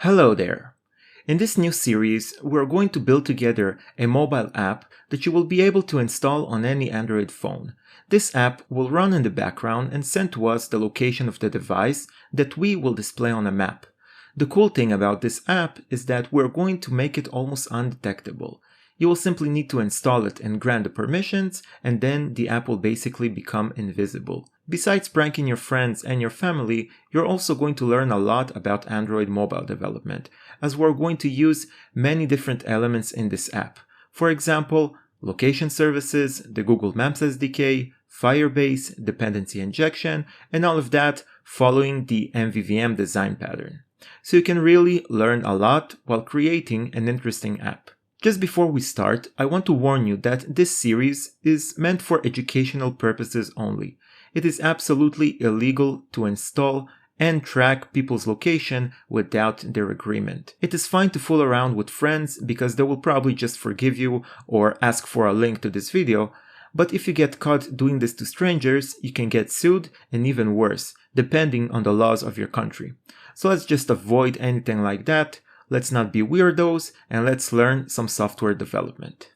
Hello there! In this new series, we're going to build together a mobile app that you will be able to install on any Android phone. This app will run in the background and send to us the location of the device that we will display on a map. The cool thing about this app is that we're going to make it almost undetectable. You will simply need to install it and grant the permissions, and then the app will basically become invisible. Besides pranking your friends and your family, you're also going to learn a lot about Android mobile development, as we're going to use many different elements in this app. For example, location services, the Google Maps SDK, Firebase, Dependency Injection, and all of that following the MVVM design pattern. So you can really learn a lot while creating an interesting app. Just before we start, I want to warn you that this series is meant for educational purposes only. It is absolutely illegal to install and track people's location without their agreement. It is fine to fool around with friends because they will probably just forgive you or ask for a link to this video, but if you get caught doing this to strangers, you can get sued and even worse, depending on the laws of your country. So let's just avoid anything like that. Let's not be weirdos, and let's learn some software development.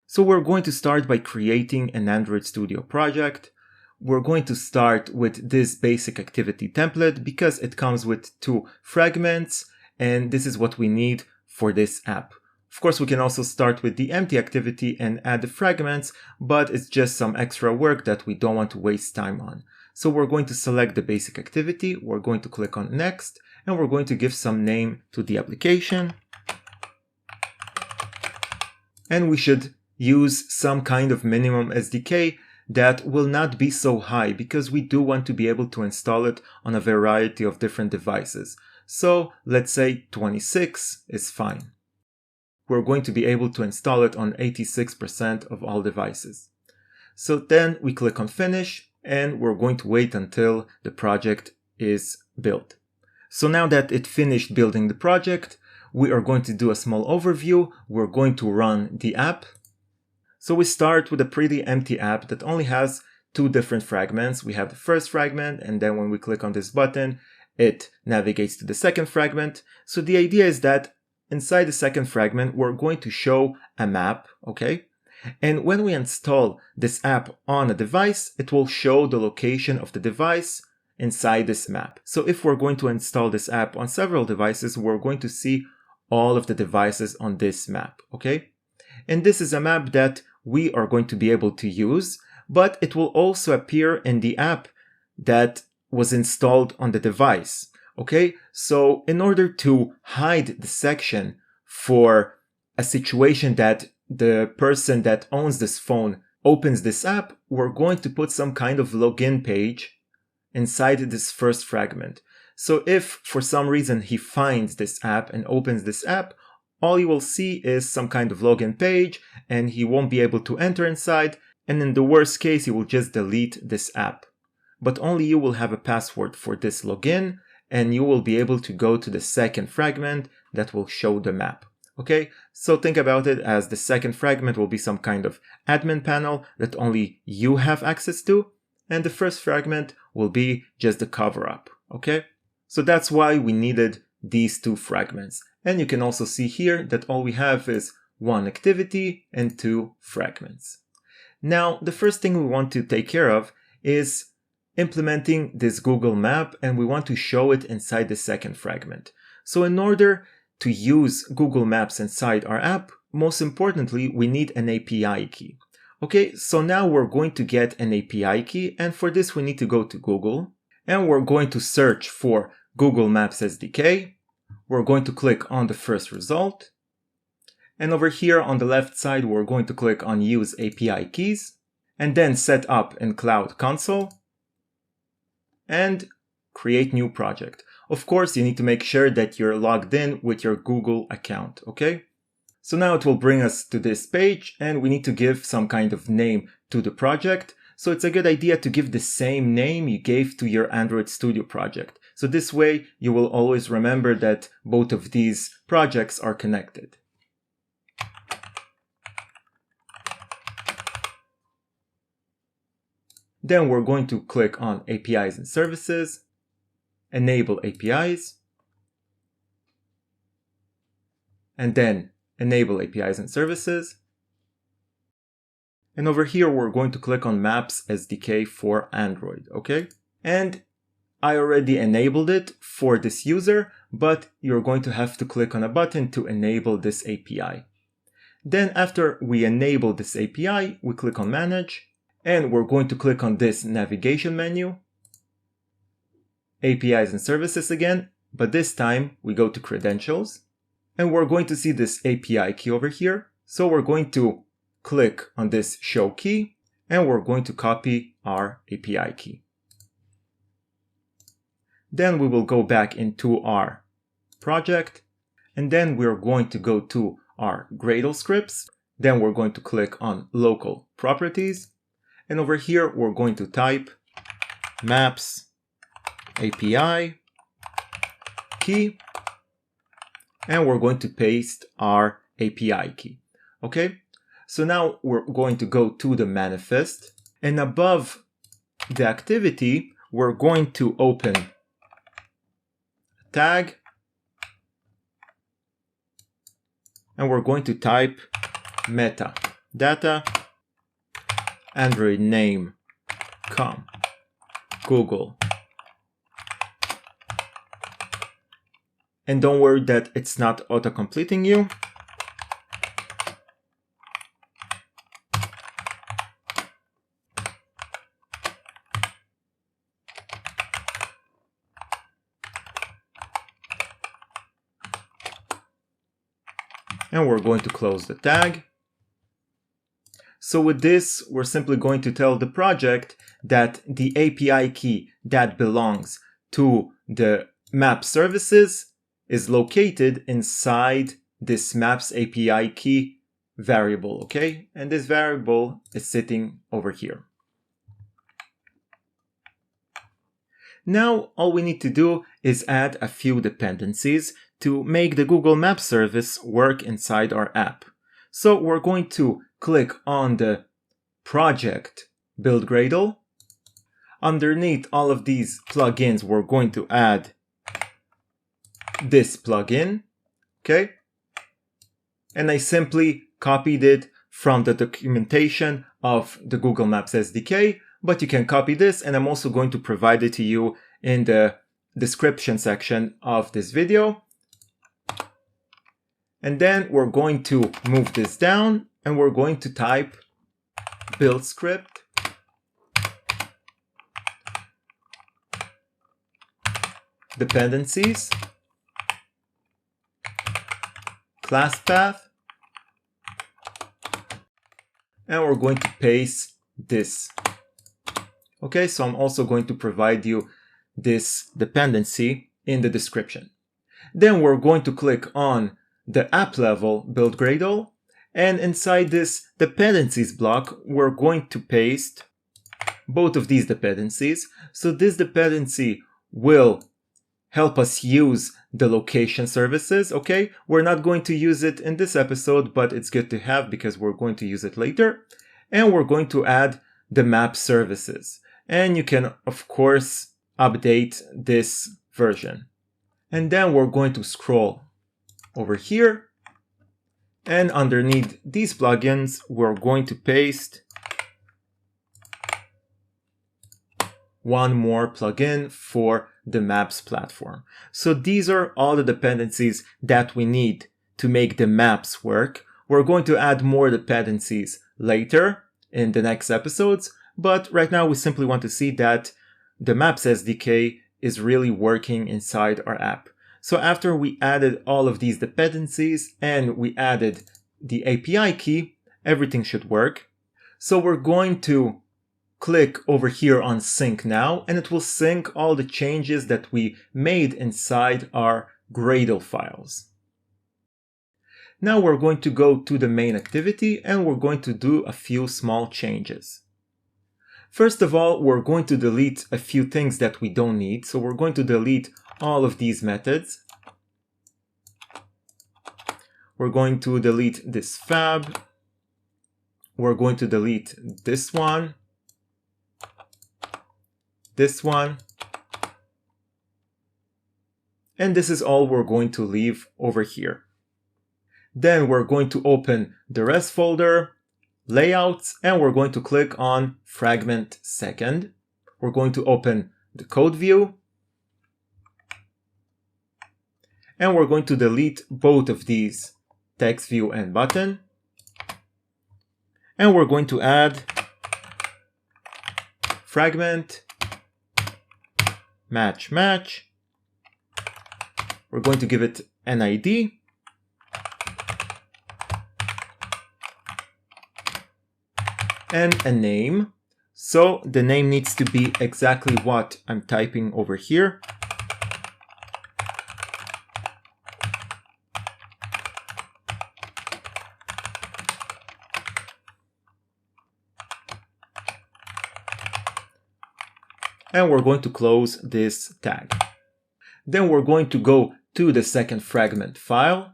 So we're going to start by creating an Android Studio project. We're going to start with this basic activity template because it comes with 2 fragments, and this is what we need for this app. Of course, we can also start with the empty activity and add the fragments, but it's just some extra work that we don't want to waste time on. So we're going to select the basic activity, we're going to click on Next, and we're going to give some name to the application. And we should use some kind of minimum SDK that will not be so high because we do want to be able to install it on a variety of different devices. So let's say 26 is fine. We're going to be able to install it on 86% of all devices. So then we click on Finish, and we're going to wait until the project is built. So now that it finished building the project, we are going to do a small overview. We're going to run the app. So we start with a pretty empty app that only has 2 different fragments. We have the first fragment, and then when we click on this button, it navigates to the second fragment. So the idea is that inside the second fragment, we're going to show a map, okay? And when we install this app on a device, it will show the location of the device inside this map. So if we're going to install this app on several devices, we're going to see all of the devices on this map, okay? And this is a map that we are going to be able to use, but it will also appear in the app that was installed on the device, okay? So in order to hide the section for a situation that the person that owns this phone opens this app, we're going to put some kind of login page inside this first fragment. So if for some reason he finds this app and opens this app, all you will see is some kind of login page and he won't be able to enter inside, and in the worst case he will just delete this app. But only you will have a password for this login, and you will be able to go to the second fragment that will show the map. Okay, so think about it as the second fragment will be some kind of admin panel that only you have access to, and the first fragment will be just the cover-up, okay? So that's why we needed these 2 fragments. And you can also see here that all we have is 1 activity and 2 fragments. Now, the first thing we want to take care of is implementing this Google map, and we want to show it inside the second fragment. So in order to use Google Maps inside our app, most importantly, we need an API key. Okay, so now we're going to get an API key, and for this we need to go to Google, and we're going to search for Google Maps SDK. We're going to click on the first result, and over here on the left side we're going to click on Use API Keys, and then Set Up in Cloud Console, and Create New Project. Of course, you need to make sure that you're logged in with your Google account, okay? So now it will bring us to this page, and we need to give some kind of name to the project. So it's a good idea to give the same name you gave to your Android Studio project. So this way you will always remember that both of these projects are connected. Then we're going to click on APIs and Services, Enable APIs, and then enable APIs and services. And over here, we're going to click on Maps SDK for Android, okay? And I already enabled it for this user, but you're going to have to click on a button to enable this API. Then after we enable this API, we click on Manage, and we're going to click on this navigation menu, APIs and services again, but this time we go to Credentials, and we're going to see this API key over here. So we're going to click on this Show Key, and we're going to copy our API key. Then we will go back into our project, and then we're going to go to our Gradle scripts. Then we're going to click on Local Properties, and over here we're going to type Maps API key, and we're going to paste our API key. Okay, so now we're going to go to the manifest, and above the activity, we're going to open a tag, and we're going to type meta data Android name Google. And don't worry that it's not auto-completing you. And we're going to close the tag. So with this, we're simply going to tell the project that the API key that belongs to the map services is located inside this Maps API key variable, okay? And this variable is sitting over here. Now, all we need to do is add a few dependencies to make the Google Maps service work inside our app. So we're going to click on the project build Gradle. Underneath all of these plugins, we're going to add this plugin, okay? And I simply copied it from the documentation of the Google Maps SDK, but you can copy this, and I'm also going to provide it to you in the description section of this video. And then we're going to move this down, and we're going to type build script dependencies class path, and we're going to paste this. Okay, so I'm also going to provide you this dependency in the description. Then we're going to click on the app level build Gradle, and inside this dependencies block, we're going to paste both of these dependencies. So this dependency will help us use the location services, okay? We're not going to use it in this episode, but it's good to have because we're going to use it later. And we're going to add the map services. And you can, of course, update this version. And then we're going to scroll over here. And underneath these plugins, we're going to paste one more plugin for the Maps platform. So these are all the dependencies that we need to make the maps work. We're going to add more dependencies later in the next episodes, but right now we simply want to see that the Maps SDK is really working inside our app. So after we added all of these dependencies and we added the API key, everything should work. So we're going to click over here on Sync Now, and it will sync all the changes that we made inside our Gradle files. Now we're going to go to the main activity and we're going to do a few small changes. First of all, we're going to delete a few things that we don't need. So we're going to delete all of these methods. We're going to delete this fab. We're going to delete this one, and this is all we're going to leave over here. Then we're going to open the rest folder, layouts, and we're going to click on fragment second. We're going to open the code view, and we're going to delete both of these, text view and button. And we're going to add fragment match match. We're going to give it an ID. And a name. So the name needs to be exactly what I'm typing over here. And we're going to close this tag. Then we're going to go to the second fragment file.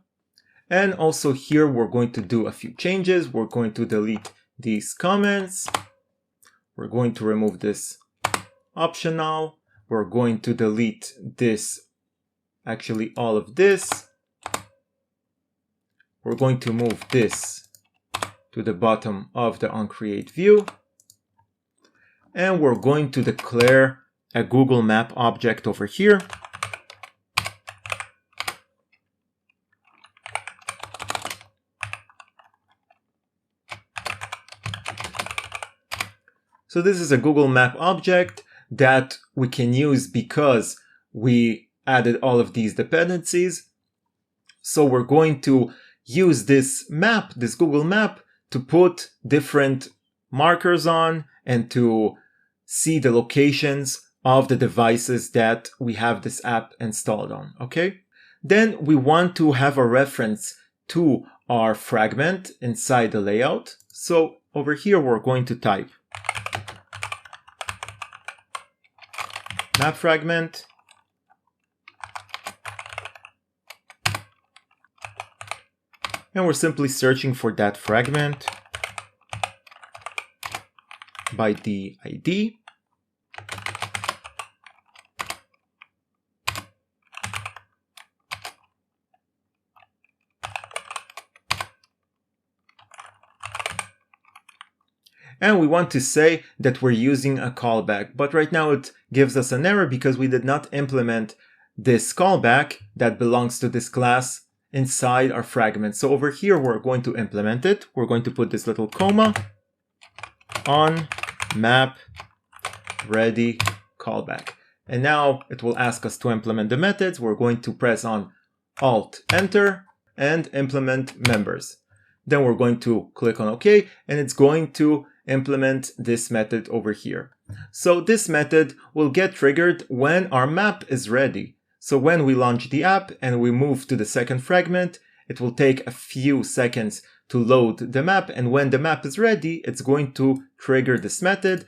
And also here we're going to do a few changes. We're going to delete these comments. We're going to remove this optional. We're going to delete this, actually all of this. We're going to move this to the bottom of the onCreate view. And we're going to declare a Google Map object over here. So this is a Google Map object that we can use because we added all of these dependencies. So we're going to use this map, this Google Map, to put different markers on and to see the locations of the devices that we have this app installed on, okay? Then we want to have a reference to our fragment inside the layout. So over here, we're going to type map fragment, and we're simply searching for that fragment by the ID. And we want to say that we're using a callback, but right now it gives us an error because we did not implement this callback that belongs to this class inside our fragment. So over here, we're going to implement it. We're going to put this little comma on map ready callback. And now it will ask us to implement the methods. We're going to press on Alt Enter and implement members. Then we're going to click on OK, and it's going to implement this method over here. So this method will get triggered when our map is ready. So when we launch the app and we move to the second fragment, it will take a few seconds to load the map, and when the map is ready, it's going to trigger this method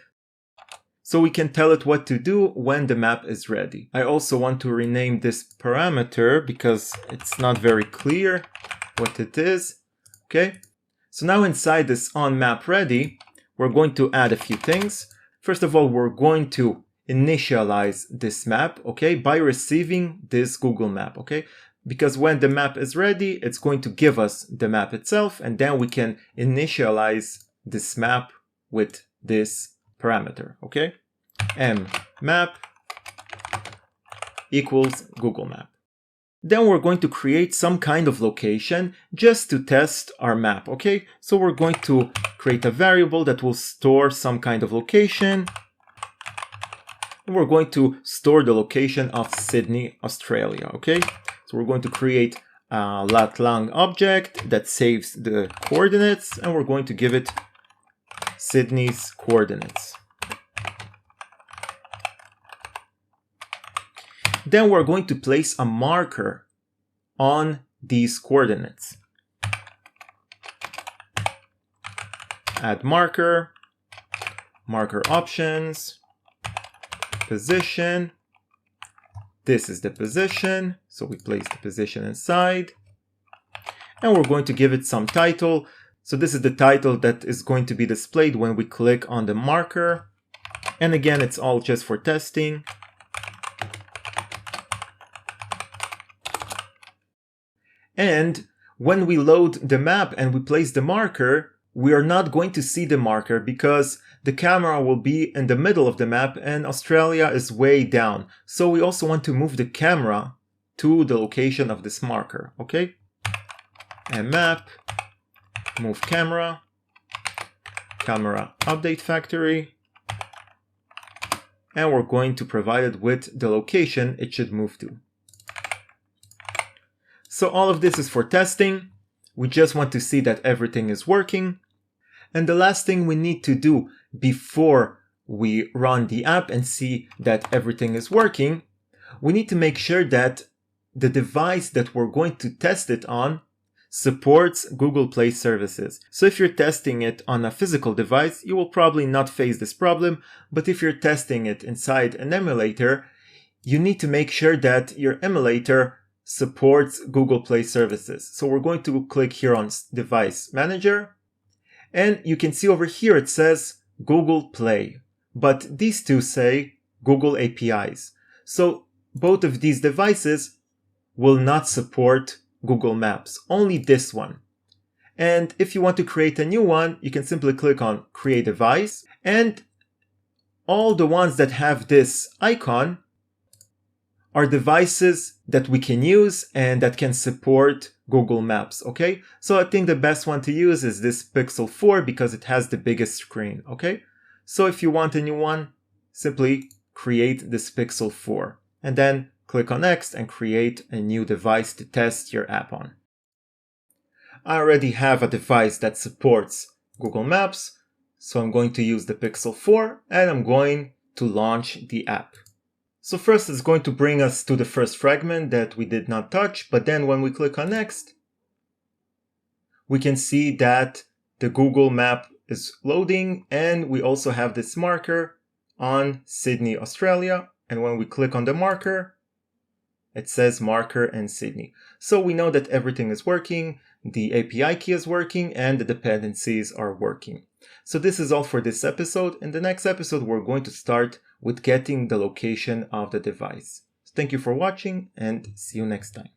so we can tell it what to do when the map is ready. I also want to rename this parameter because it's not very clear what it is. Okay, so now inside this onMapReady, we're going to add a few things. First of all, we're going to initialize this map, okay, by receiving this Google Map, okay? Because when the map is ready, it's going to give us the map itself, and then we can initialize this map with this parameter, okay? map equals Google Map. Then we're going to create some kind of location just to test our map, okay? So we're going to create a variable that will store some kind of location. And we're going to store the location of Sydney, Australia, okay? So we're going to create a lat_long object that saves the coordinates, and we're going to give it Sydney's coordinates. Then we're going to place a marker on these coordinates. Add marker, marker options, position. This is the position, so we place the position inside. And we're going to give it some title. So this is the title that is going to be displayed when we click on the marker. And again, it's all just for testing. And when we load the map and we place the marker, we are not going to see the marker because the camera will be in the middle of the map and Australia is way down. So we also want to move the camera to the location of this marker, okay? And map, move camera, camera update factory, and we're going to provide it with the location it should move to. So all of this is for testing. We just want to see that everything is working. And the last thing we need to do before we run the app and see that everything is working, we need to make sure that the device that we're going to test it on supports Google Play services. So if you're testing it on a physical device, you will probably not face this problem, but if you're testing it inside an emulator, you need to make sure that your emulator supports Google Play services. So we're going to click here on Device Manager, and you can see over here it says Google Play, but these two say Google APIs. So both of these devices will not support Google Maps, only this one. And if you want to create a new one, you can simply click on Create Device, and all the ones that have this icon are devices that we can use and that can support Google Maps, okay? So I think the best one to use is this Pixel 4 because it has the biggest screen, okay? So if you want a new one, simply create this Pixel 4 and then click on Next and create a new device to test your app on. I already have a device that supports Google Maps, so I'm going to use the Pixel 4 and I'm going to launch the app. So first it's going to bring us to the first fragment that we did not touch, but then when we click on Next, we can see that the Google map is loading and we also have this marker on Sydney, Australia. And when we click on the marker, it says marker in Sydney. So we know that everything is working, the API key is working, and the dependencies are working. So this is all for this episode. In the next episode, we're going to start with getting the location of the device. Thank you for watching and see you next time.